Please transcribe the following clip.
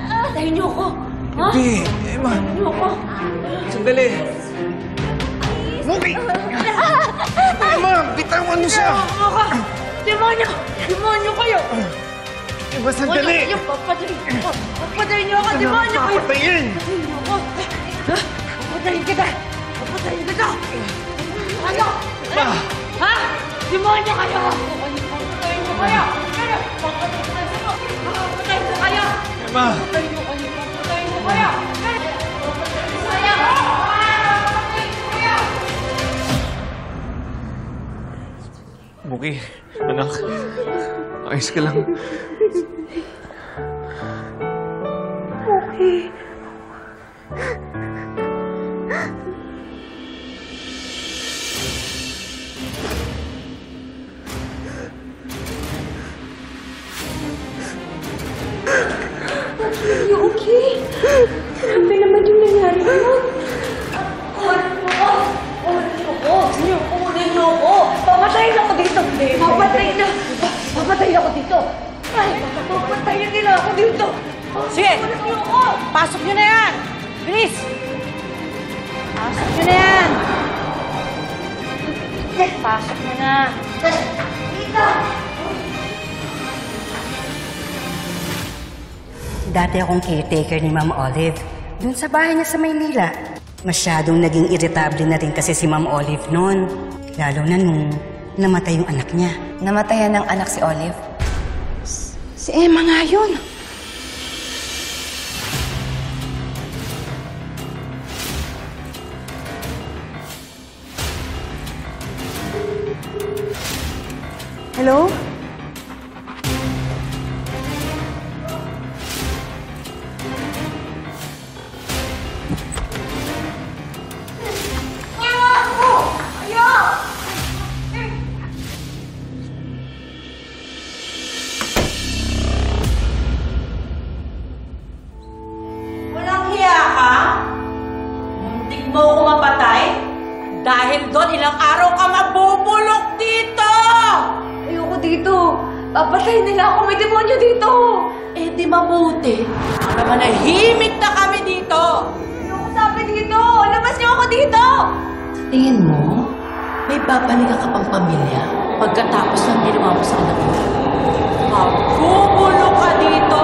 Patayin niyo ako! Ha? Hindi, Emma. Patayin niyo ako! Sandali. Muki! Emma, bitawan mo siya! Demonyo! Demonyo kayo! Emma, sandali! Papatayin niyo ako! Demonyo kayo! Papatayin! Papatayin niyo ako! Papatayin kita! Papatayin kita! Ano? Ha? Demonyo kayo! Papatayin niyo kayo! Papatayin niyo kayo! Emma! Papatayin niyo kayo! Papatayin niyo kayo! Muki, anak. Ayos ka lang. Okay. You okay? Grabe naman yung nangyari yun. Kuhanin mo ako! Kuhanin mo ako! Kuhanin mo ako! Papatayin ako dito! Papatayin ako dito! Ay! Papatayin nila ako dito! Sige! Kuhanin mo ako! Pasok nyo na yan! Bilis! Pasok nyo na yan! Pasok nyo na! Dito! Dati akong caretaker ni Ma'am Olive. Dun sa bahay niya sa Maynila. Masyadong naging irritable na rin kasi si Ma'am Olive noon. Lalo na nung namatay yung anak niya. Namatayan ng anak si Olive? Si Emma nga yun. Hello? Walang hiya ka? Muntik mo ako mapatay? Dahil doon ilang araw ka mabubulok dito! Ayoko dito! Papatayin nila ako! May demonyo dito! Eh di mabuti. Para manahimik na kami dito! Ayoko sabi dito! Labas niyo ako dito! Tingin mo, may babalikan ka pang pamilya pagkatapos ng ginawa mo sa anak mo. Mabubulok ka dito!